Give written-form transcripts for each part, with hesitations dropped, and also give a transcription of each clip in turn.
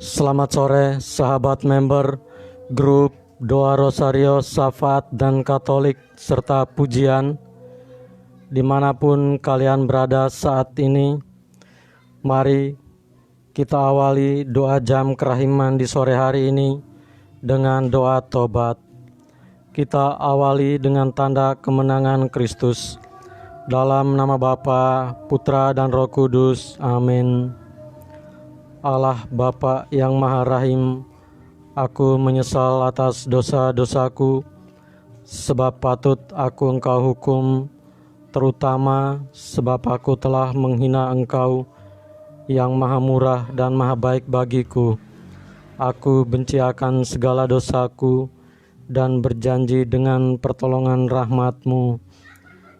Selamat sore sahabat member grup Doa Rosario, Syafaat dan Katolik serta pujian dimanapun kalian berada saat ini. Mari kita awali doa jam kerahiman di sore hari ini dengan doa tobat. Kita awali dengan tanda kemenangan Kristus. Dalam nama Bapa, Putra dan Roh Kudus. Amin. Allah Bapa yang Maha Rahim, aku menyesal atas dosa-dosaku, sebab patut aku Engkau hukum, terutama sebab aku telah menghina Engkau yang Maha Murah dan Maha Baik bagiku. Aku benci akan segala dosaku dan berjanji dengan pertolongan rahmat-Mu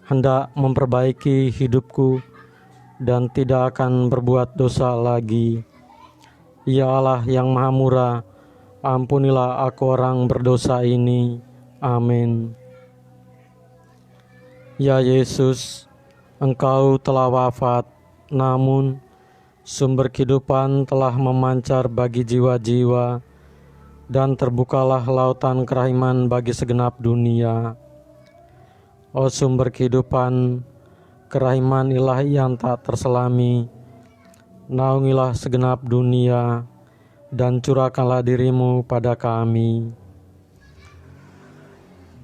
hendak memperbaiki hidupku dan tidak akan berbuat dosa lagi. Ya Allah yang Maha Murah, ampunilah aku orang berdosa ini. Amin. Ya Yesus, Engkau telah wafat, namun sumber kehidupan telah memancar bagi jiwa-jiwa, dan terbukalah lautan kerahiman bagi segenap dunia. O sumber kehidupan, kerahiman ilahi yang tak terselami, naungilah segenap dunia dan curahkanlah diri-Mu pada kami.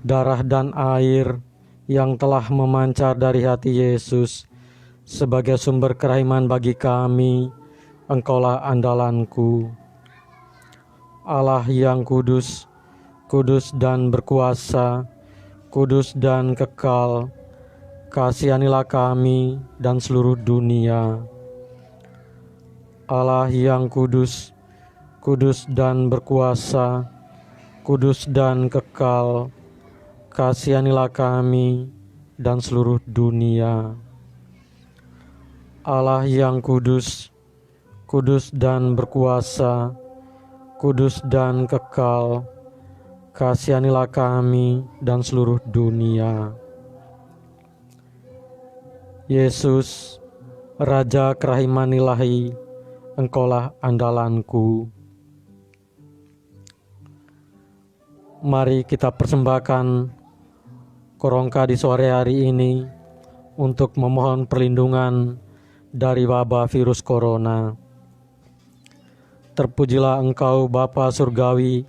Darah dan air yang telah memancar dari hati Yesus sebagai sumber kerahiman bagi kami, Engkaulah andalanku. Allah yang kudus, kudus dan berkuasa, kudus dan kekal, kasihanilah kami dan seluruh dunia. Allah yang kudus, kudus dan berkuasa, kudus dan kekal, kasihanilah kami dan seluruh dunia. Allah yang kudus, kudus dan berkuasa, kudus dan kekal, kasihanilah kami dan seluruh dunia. Yesus, Raja kerahiman ilahi, Engkaulah andalanku. Mari kita persembahkan korongka di sore hari ini untuk memohon perlindungan dari wabah virus corona. Terpujilah Engkau Bapa Surgawi,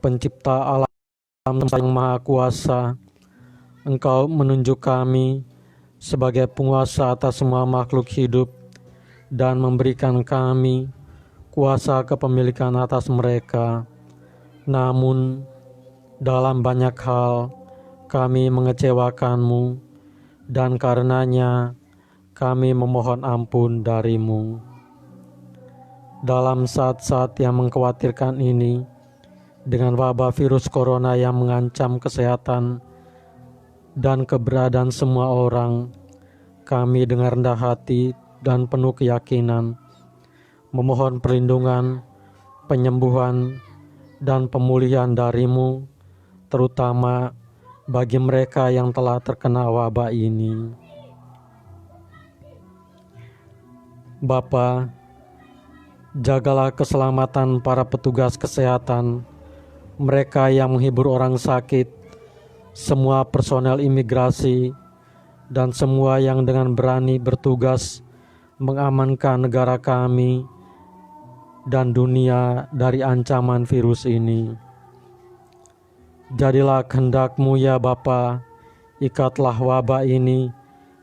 Pencipta alam yang Maha Kuasa. Engkau menunjuk kami sebagai penguasa atas semua makhluk hidup dan memberikan kami kuasa kepemilikan atas mereka. Namun, dalam banyak hal kami mengecewakan-Mu, dan karenanya kami memohon ampun dari-Mu. Dalam saat-saat yang mengkhawatirkan ini, dengan wabah virus corona yang mengancam kesehatan dan keberadaan semua orang, kami dengan rendah hati dan penuh keyakinan memohon perlindungan, penyembuhan, dan pemulihan dari-Mu, terutama bagi mereka yang telah terkena wabah ini. Bapa, jagalah keselamatan para petugas kesehatan, mereka yang menghibur orang sakit, semua personel imigrasi, dan semua yang dengan berani bertugas mengamankan negara kami dan dunia dari ancaman virus ini. Jadilah kehendak-Mu ya Bapa, ikatlah wabah ini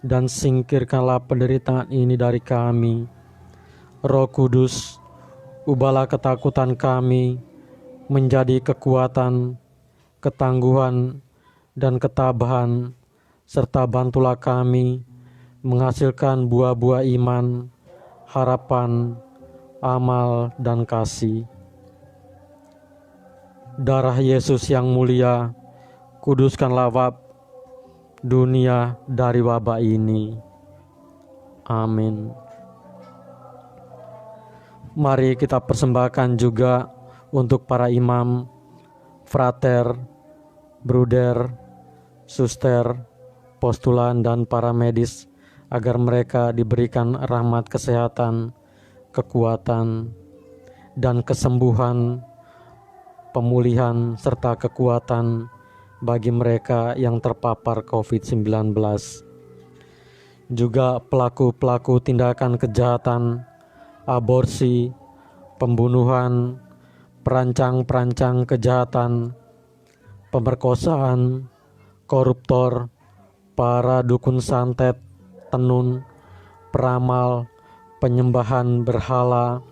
dan singkirkanlah penderitaan ini dari kami. Roh Kudus, ubahlah ketakutan kami menjadi kekuatan, ketangguhan, dan ketabahan, serta bantulah kami menghasilkan buah-buah iman, harapan, amal, dan kasih. Darah Yesus yang mulia, kuduskanlah dunia dari wabah ini. Amin. Mari kita persembahkan juga untuk para imam, frater, bruder, suster, postulan, dan para medis, agar mereka diberikan rahmat kesehatan, kekuatan, dan kesembuhan, pemulihan, serta kekuatan bagi mereka yang terpapar COVID-19. Juga pelaku-pelaku tindakan kejahatan, aborsi, pembunuhan, perancang-perancang kejahatan, pemerkosaan, koruptor, para dukun santet, tenun, peramal, penyembahan berhala,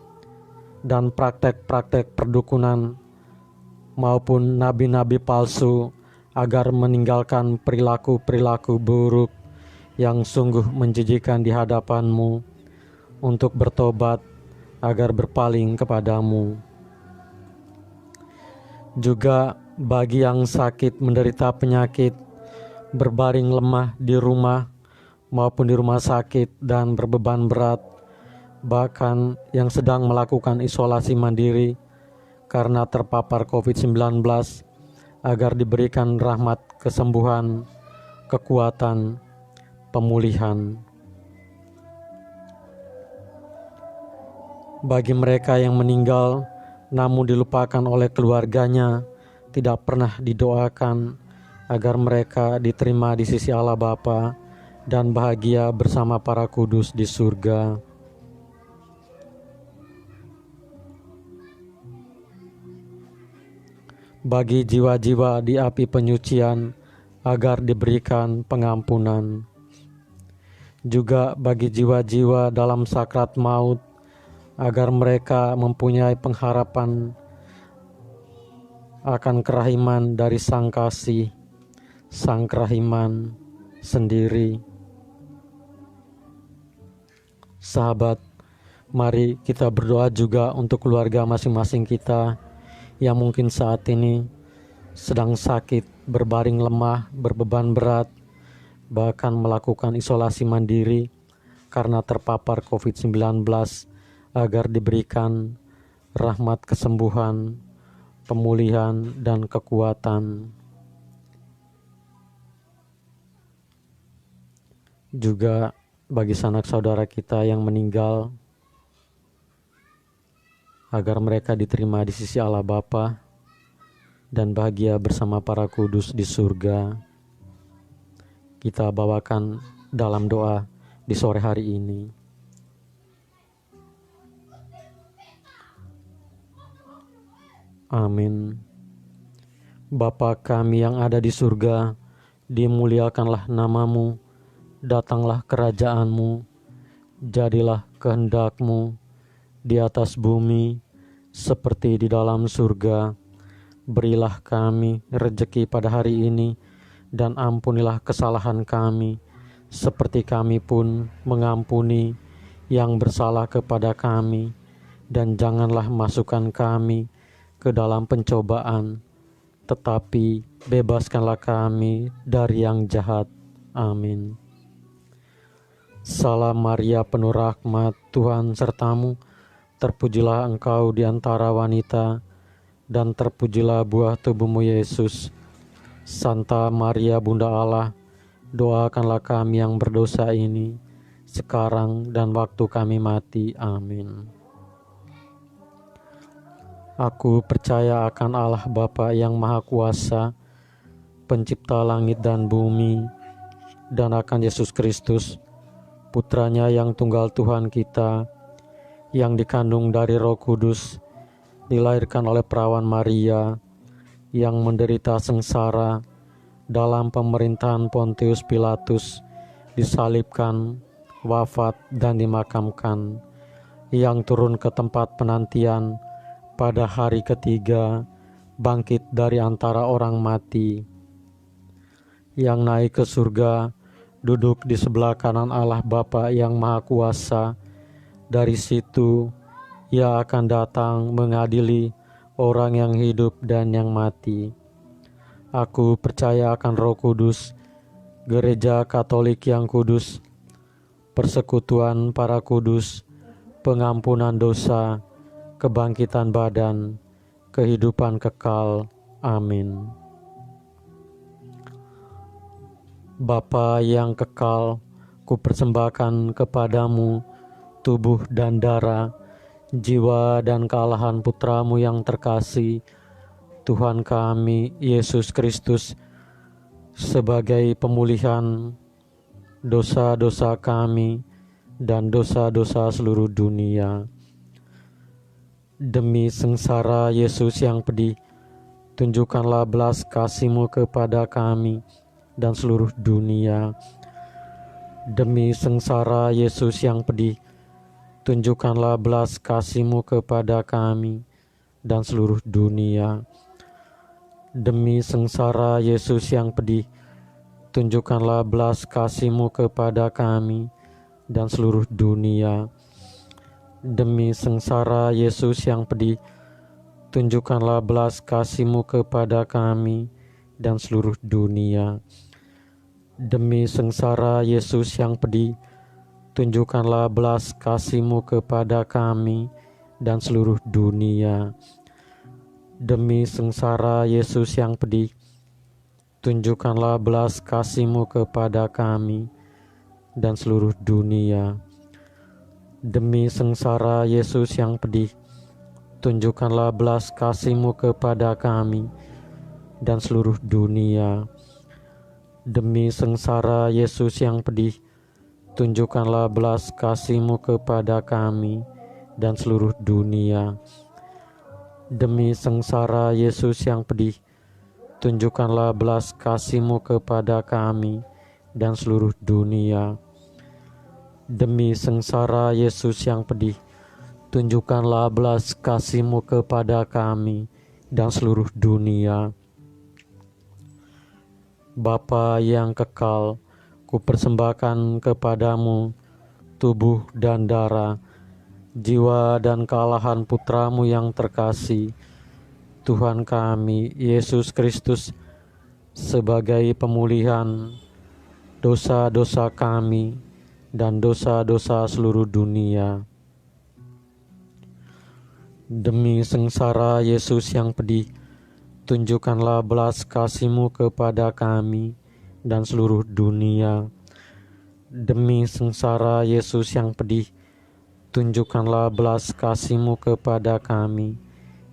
dan praktek-praktek perdukunan maupun nabi-nabi palsu agar meninggalkan perilaku-perilaku buruk yang sungguh menjijikan di hadapan-Mu untuk bertobat agar berpaling kepadamu. Juga bagi yang sakit menderita penyakit, berbaring lemah di rumah maupun di rumah sakit dan berbeban berat, bahkan yang sedang melakukan isolasi mandiri karena terpapar COVID-19, agar diberikan rahmat kesembuhan, kekuatan, pemulihan. Bagi mereka yang meninggal namun dilupakan oleh keluarganya, tidak pernah didoakan agar mereka diterima di sisi Allah Bapa dan bahagia bersama para kudus di surga. Bagi jiwa-jiwa di api penyucian, agar diberikan pengampunan. Juga bagi jiwa-jiwa dalam sakrat maut, agar mereka mempunyai pengharapan akan kerahiman dari Sang Kasih, Sang Kerahiman sendiri. Sahabat, mari kita berdoa juga untuk keluarga masing-masing kita yang mungkin saat ini sedang sakit, berbaring lemah, berbeban berat, bahkan melakukan isolasi mandiri karena terpapar COVID-19, agar diberikan rahmat kesembuhan, pemulihan, dan kekuatan. Juga bagi sanak saudara kita yang meninggal, agar mereka diterima di sisi Allah Bapa dan bahagia bersama para kudus di surga. Kita bawakan dalam doa di sore hari ini. Amin. Bapa kami yang ada di surga, dimuliakanlah nama-Mu, datanglah kerajaan-Mu, jadilah kehendak-Mu di atas bumi seperti di dalam surga. Berilah kami rejeki pada hari ini, dan ampunilah kesalahan kami, seperti kami pun mengampuni yang bersalah kepada kami. Dan janganlah masukkan kami ke dalam pencobaan, tetapi bebaskanlah kami dari yang jahat. Amin. Salam Maria, penuh rahmat, Tuhan sertamu. Terpujilah engkau di antara wanita, dan terpujilah buah tubuhmu Yesus. Santa Maria Bunda Allah, doakanlah kami yang berdosa ini, sekarang dan waktu kami mati. Amin. Aku percaya akan Allah Bapa yang Maha Kuasa, pencipta langit dan bumi, dan akan Yesus Kristus, Putranya yang tunggal Tuhan kita, yang dikandung dari Roh Kudus, dilahirkan oleh perawan Maria, yang menderita sengsara dalam pemerintahan Pontius Pilatus, disalibkan, wafat, dan dimakamkan, yang turun ke tempat penantian pada hari ketiga, bangkit dari antara orang mati, yang naik ke surga, duduk di sebelah kanan Allah Bapa yang Maha Kuasa. Dari situ Ia akan datang mengadili orang yang hidup dan yang mati. Aku percaya akan Roh Kudus, Gereja Katolik yang kudus, persekutuan para kudus, pengampunan dosa, kebangkitan badan, kehidupan kekal. Amin. Bapa yang kekal, kupersembahkan kepadamu tubuh dan darah, jiwa dan kealahan Putra-Mu yang terkasih, Tuhan kami Yesus Kristus, sebagai pemulihan dosa-dosa kami dan dosa-dosa seluruh dunia. Demi sengsara Yesus yang pedih, tunjukkanlah belas kasih-Mu kepada kami dan seluruh dunia. Demi sengsara Yesus yang pedih, tunjukkanlah belas kasih-Mu kepada kami dan seluruh dunia. Demi sengsara Yesus yang pedih, tunjukkanlah belas kasih-Mu kepada kami dan seluruh dunia. Demi sengsara Yesus yang pedih, tunjukkanlah belas kasih-Mu kepada kami dan seluruh dunia. Demi sengsara Yesus yang pedih, tunjukkanlah belas kasih-Mu kepada kami dan seluruh dunia. Demi sengsara Yesus yang pedih, tunjukkanlah belas kasih-Mu kepada kami dan seluruh dunia. Demi sengsara Yesus yang pedih, tunjukkanlah belas kasih-Mu kepada kami dan seluruh dunia. Demi sengsara Yesus yang pedih, tunjukkanlah belas kasih-Mu kepada kami dan seluruh dunia. Demi sengsara Yesus yang pedih, tunjukkanlah belas kasih-Mu kepada kami dan seluruh dunia. Demi sengsara Yesus yang pedih, tunjukkanlah belas kasih-Mu kepada kami dan seluruh dunia. Bapa yang kekal, kupersembahkan kepadamu tubuh dan darah, jiwa dan kealahan Putra-Mu yang terkasih, Tuhan kami Yesus Kristus, sebagai pemulihan dosa-dosa kami dan dosa-dosa seluruh dunia. Demi sengsara Yesus yang pedih, tunjukkanlah belas kasih-Mu kepada kami dan seluruh dunia. Demi sengsara Yesus yang pedih, tunjukkanlah belas kasih-Mu kepada kami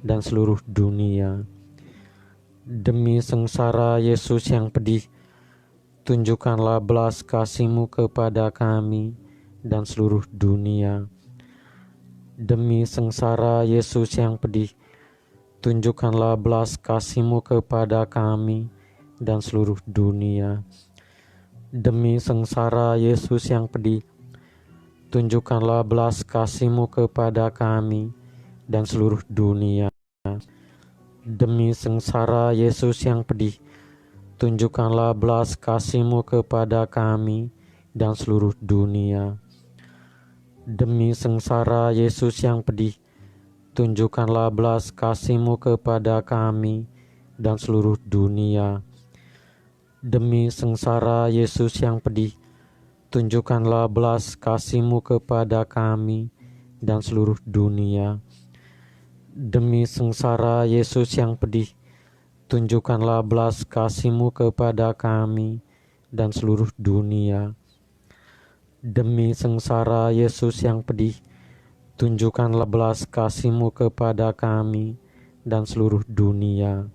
dan seluruh dunia. Demi sengsara Yesus yang pedih, tunjukkanlah belas kasih-Mu kepada kami dan seluruh dunia. Demi sengsara Yesus yang pedih, tunjukkanlah belas kasih-Mu kepada kami dan seluruh dunia. Demi sengsara Yesus yang pedih, tunjukkanlah belas kasih-Mu kepada kami dan seluruh dunia. Demi sengsara Yesus yang pedih, tunjukkanlah belas kasih-Mu kepada kami dan seluruh dunia. Demi sengsara Yesus yang pedih, tunjukkanlah belas kasih-Mu kepada kami dan seluruh dunia. Demi sengsara Yesus yang pedih, tunjukkanlah belas kasih-Mu kepada kami dan seluruh dunia. Demi sengsara Yesus yang pedih, tunjukkanlah belas kasih-Mu kepada kami dan seluruh dunia. Demi sengsara Yesus yang pedih, tunjukkanlah belas kasih-Mu kepada kami dan seluruh dunia.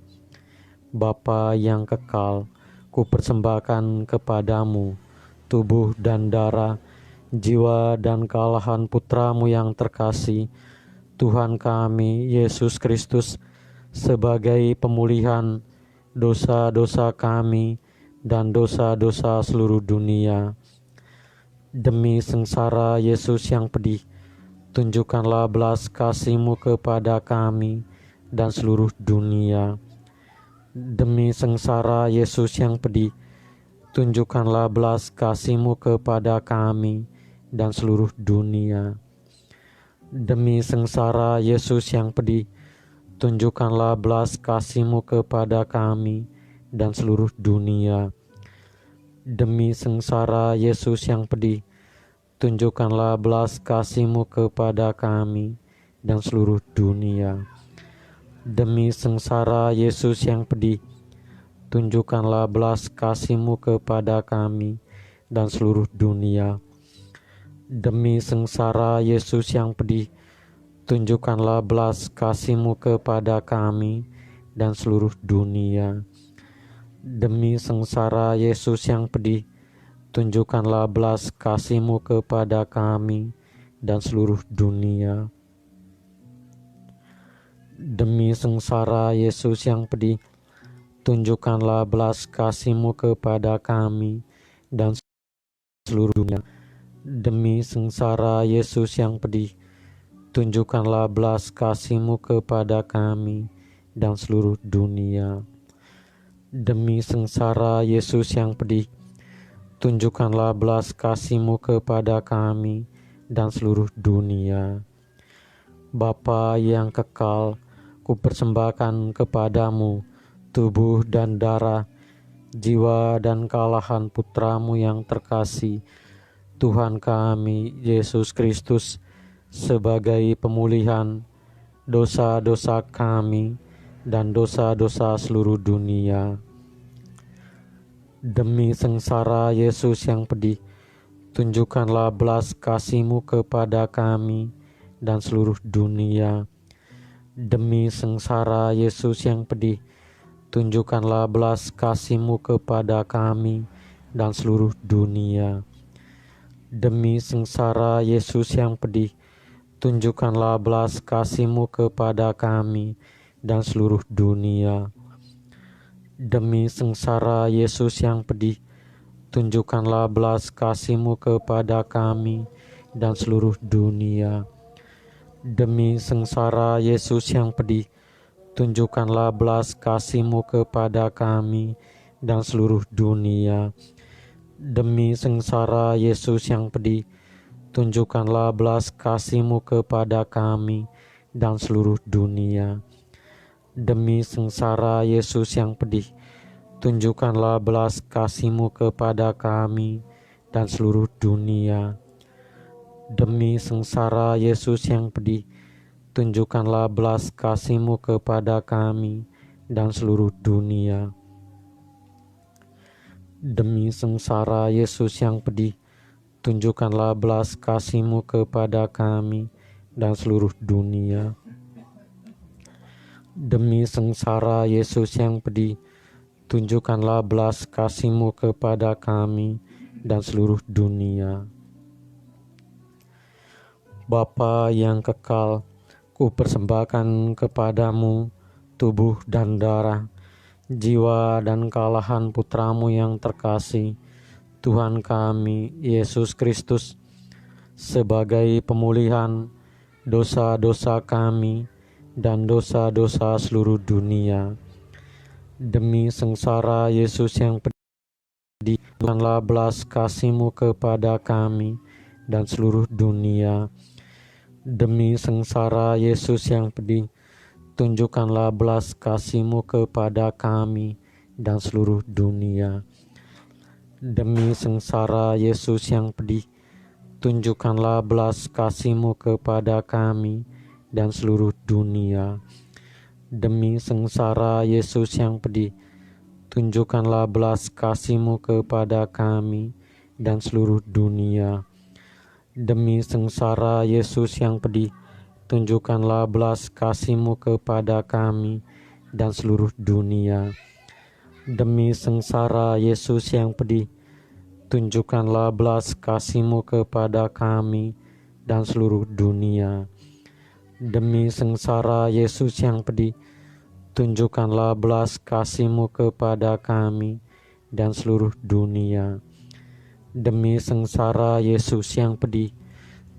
Bapa yang kekal, kupersembahkan kepadamu tubuh dan darah, jiwa dan kealahan Putra-Mu yang terkasih, Tuhan kami Yesus Kristus, sebagai pemulihan dosa-dosa kami dan dosa-dosa seluruh dunia. Demi sengsara Yesus yang pedih, tunjukkanlah belas kasih-Mu kepada kami dan seluruh dunia. Demi sengsara Yesus yang pedih, tunjukkanlah belas kasih-Mu kepada kami dan seluruh dunia. Demi sengsara Yesus yang pedih, tunjukkanlah belas kasih-Mu kepada kami dan seluruh dunia. Demi sengsara Yesus yang pedih, tunjukkanlah belas kasih-Mu kepada kami dan seluruh dunia. Demi sengsara Yesus yang pedih, tunjukkanlah belas kasih-Mu kepada kami dan seluruh dunia. Demi sengsara Yesus yang pedih, tunjukkanlah belas kasih-Mu kepada kami dan seluruh dunia. Demi sengsara Yesus yang pedih, tunjukkanlah belas kasih-Mu kepada kami dan seluruh dunia. Demi sengsara Yesus yang pedih, tunjukkanlah belas kasih-Mu kepada kami dan seluruh dunia. Demi sengsara Yesus yang pedih, tunjukkanlah belas kasih-Mu kepada kami dan seluruh dunia. Demi sengsara Yesus yang pedih, tunjukkanlah belas kasih-Mu kepada kami dan seluruh dunia. Bapa yang kekal, ku persembahkan kepadamu tubuh dan darah, jiwa dan kalahan putra-Mu yang terkasih, Tuhan kami Yesus Kristus, sebagai pemulihan dosa-dosa kami dan dosa-dosa seluruh dunia. Demi sengsara Yesus yang pedih, tunjukkanlah belas kasih-Mu kepada kami dan seluruh dunia. Demi sengsara Yesus yang pedih, tunjukkanlah belas kasih-Mu kepada kami dan seluruh dunia. Demi sengsara Yesus yang pedih, tunjukkanlah belas kasih-Mu kepada kami dan seluruh dunia. Demi sengsara Yesus yang pedih, tunjukkanlah belas kasih-Mu kepada kami dan seluruh dunia. Demi sengsara Yesus yang pedih, tunjukkanlah belas kasih-Mu kepada kami dan seluruh dunia. Demi sengsara Yesus yang pedih, tunjukkanlah belas kasih-Mu kepada kami dan seluruh dunia. Demi sengsara Yesus yang pedih, tunjukkanlah belas kasih-Mu kepada kami dan seluruh dunia. Demi sengsara Yesus yang pedih, tunjukkanlah belas kasih-Mu kepada kami dan seluruh dunia. Demi sengsara Yesus yang pedih, tunjukkanlah belas kasih-Mu kepada kami dan seluruh dunia. Demi sengsara Yesus yang pedih, tunjukkanlah belas kasih-Mu kepada kami dan seluruh dunia. Bapa yang kekal, ku persembahkan kepadamu tubuh dan darah, jiwa dan kalahan putra-Mu yang terkasih, Tuhan kami Yesus Kristus, sebagai pemulihan dosa-dosa kami dan dosa-dosa seluruh dunia. Demi sengsara Yesus yang pedih, tunjukkanlah belas kasih-Mu kepada kami dan seluruh dunia. Demi sengsara Yesus yang pedih, tunjukkanlah belas kasih-Mu kepada kami dan seluruh dunia. Demi sengsara Yesus yang pedih, tunjukkanlah belas kasih-Mu kepada kami dan seluruh dunia. Demi sengsara Yesus yang pedih, tunjukkanlah belas kasih-Mu kepada kami dan seluruh dunia. Demi sengsara Yesus yang pedih, tunjukkanlah belas kasih-Mu kepada kami dan seluruh dunia. Demi sengsara Yesus yang pedih, tunjukkanlah belas kasih-Mu kepada kami dan seluruh dunia. Demi sengsara Yesus yang pedih, tunjukkanlah belas kasih-Mu kepada kami dan seluruh dunia. Demi sengsara Yesus yang pedih,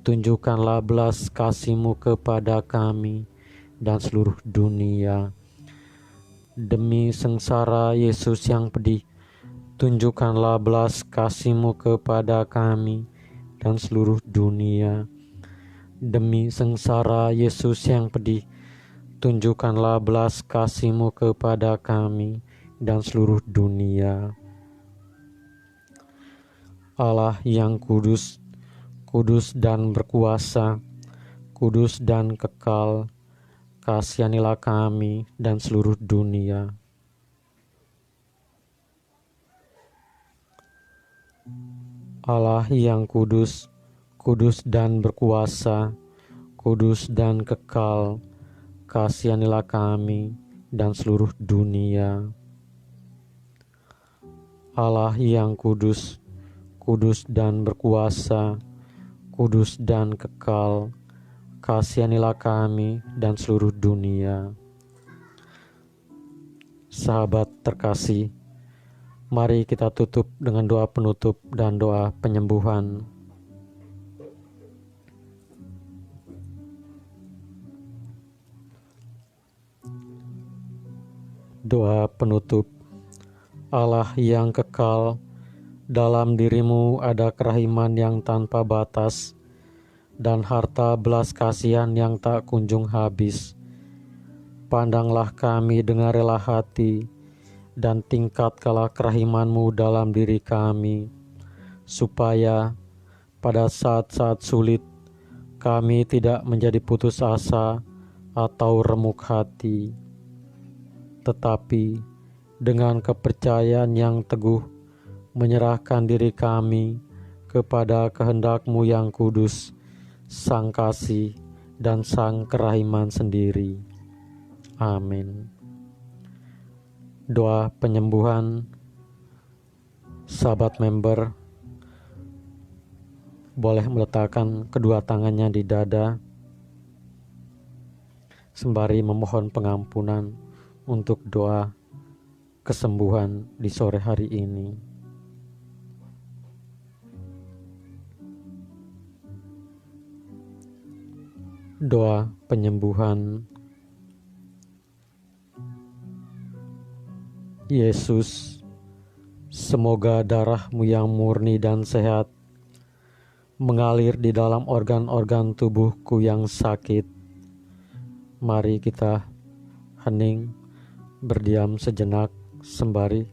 tunjukkanlah belas kasih-Mu kepada kami dan seluruh dunia. Demi sengsara Yesus yang pedih, tunjukkanlah belas kasih-Mu kepada kami dan seluruh dunia. Demi sengsara Yesus yang pedih, tunjukkanlah belas kasih-Mu kepada kami dan seluruh dunia. Allah yang kudus, kudus dan berkuasa, kudus dan kekal, kasihanilah kami dan seluruh dunia. Allah yang kudus, kudus dan berkuasa, kudus dan kekal, kasihanilah kami dan seluruh dunia. Allah yang kudus, kudus dan berkuasa, kudus dan kekal, kasihanilah kami dan seluruh dunia. Sahabat terkasih, mari kita tutup dengan doa penutup dan doa penyembuhan. Doa penutup. Allah yang kekal, dalam dirimu ada kerahiman yang tanpa batas dan harta belas kasihan yang tak kunjung habis. Pandanglah kami dengan rela hati dan tingkatkanlah kerahiman-Mu dalam diri kami, supaya pada saat-saat sulit kami tidak menjadi putus asa atau remuk hati, tetapi dengan kepercayaan yang teguh menyerahkan diri kami kepada kehendak-Mu yang kudus, Sang Kasih dan Sang Kerahiman sendiri. Amin. Doa penyembuhan. Sahabat member boleh meletakkan kedua tangannya di dada sembari memohon pengampunan untuk doa kesembuhan di sore hari ini. Doa penyembuhan. Yesus, semoga darah-Mu yang murni dan sehat mengalir di dalam organ-organ tubuhku yang sakit. Mari kita hening, berdiam sejenak sembari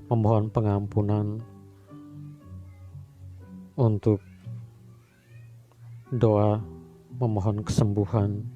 memohon pengampunan untuk doa memohon kesembuhan.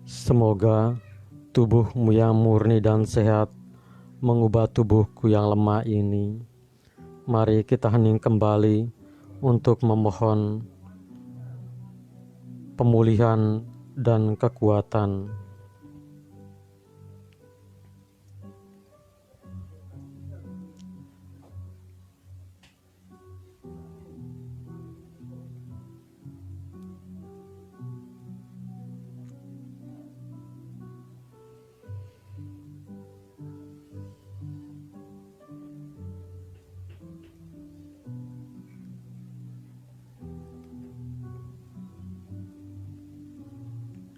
Semoga tubuh-Mu yang murni dan sehat mengubah tubuhku yang lemah ini. Mari kita hening kembali untuk memohon pemulihan dan kekuatan.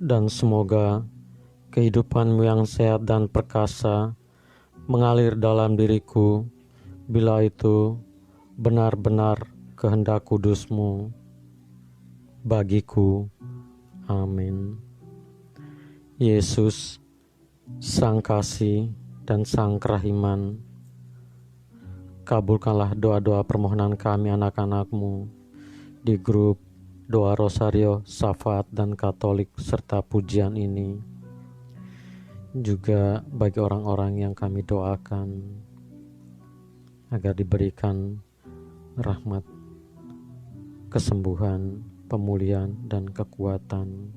Dan semoga kehidupan-Mu yang sehat dan perkasa mengalir dalam diriku, bila itu benar-benar kehendak kudus-Mu bagiku. Amin. Yesus, Sang Kasih dan Sang Kerahiman, kabulkanlah doa-doa permohonan kami anak-anak-Mu di grup Doa Rosario, Syafaat dan Katolik serta pujian ini. juga bagi orang-orang yang kami doakan agar diberikan rahmat, kesembuhan, pemulihan, dan kekuatan.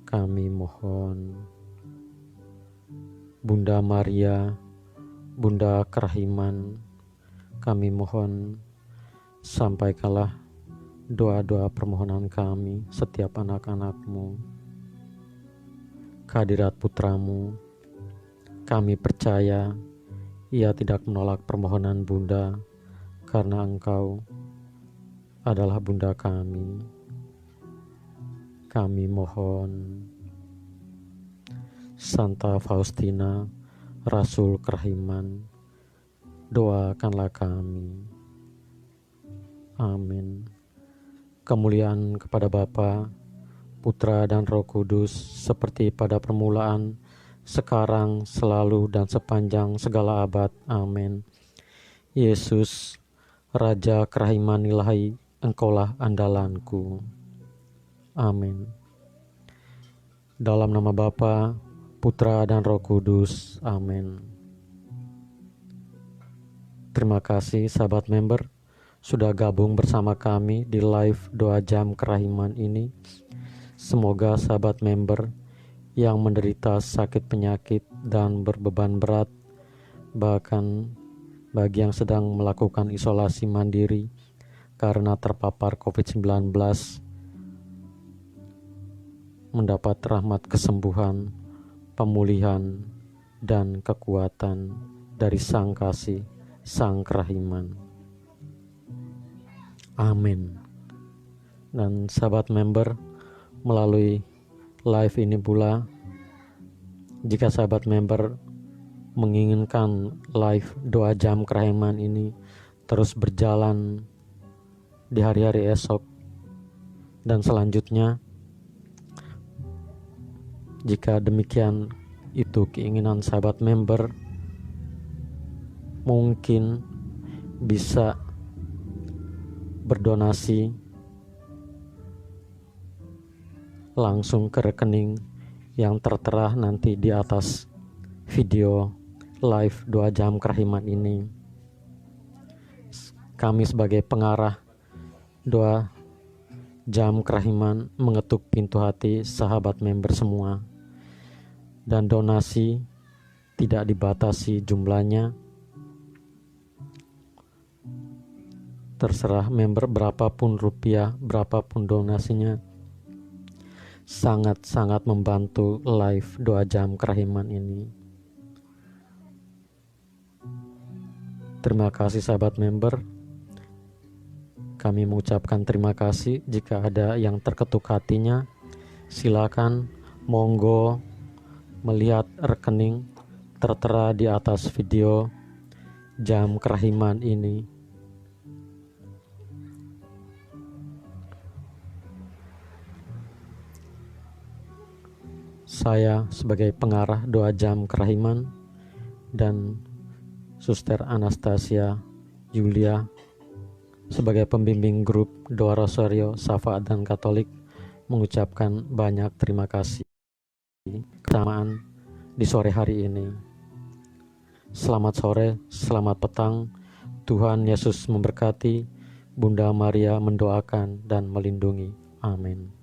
Kami mohon Bunda Maria, Bunda Kerahiman, kami mohon sampaikanlah doa-doa permohonan kami setiap anak-anak-Mu, kehadirat putramu. Kami percaya ia tidak menolak permohonan Bunda karena Engkau adalah Bunda kami. Kami mohon Santa Faustina, Rasul Kerahiman, doakanlah kami. Amin. Kemuliaan kepada Bapa, Putra dan Roh Kudus, seperti pada permulaan, sekarang, selalu, dan sepanjang segala abad. Amin. Yesus, Raja Kerahiman Ilahi, Engkaulah andalanku. Amin. Dalam nama Bapa, Putra dan Roh Kudus. Amin. Terima kasih sahabat member sudah gabung bersama kami di live doa jam kerahiman ini. Semoga sahabat member yang menderita sakit penyakit dan berbeban berat, bahkan bagi yang sedang melakukan isolasi mandiri karena terpapar COVID-19, mendapat rahmat kesembuhan, pemulihan, dan kekuatan dari Sang Kasih, Sang Kerahiman. Amin. Dan sahabat member, melalui live ini pula, jika sahabat member menginginkan live doa jam kerahiman ini terus berjalan di hari-hari esok dan selanjutnya, jika demikian itu keinginan sahabat member, mungkin bisa berdonasi langsung ke rekening yang tertera nanti di atas video live doa jam kerahiman ini. Kami sebagai pengarah doa jam kerahiman mengetuk pintu hati sahabat member semua, dan donasi tidak dibatasi jumlahnya. Terserah member berapapun rupiah, berapapun donasinya, sangat-sangat membantu live doa jam kerahiman ini. Terima kasih sahabat member. Kami mengucapkan terima kasih. Jika ada yang terketuk hatinya, silakan monggo melihat rekening tertera di atas video jam kerahiman ini. Saya sebagai pengarah doa jam kerahiman dan Suster Anastasia Yulia sebagai pembimbing grup doa Rosario Syafaat dan Katolik mengucapkan banyak terima kasih kesamaan di sore hari ini. Selamat sore, selamat petang. Tuhan Yesus memberkati. Bunda Maria mendoakan dan melindungi. Amin.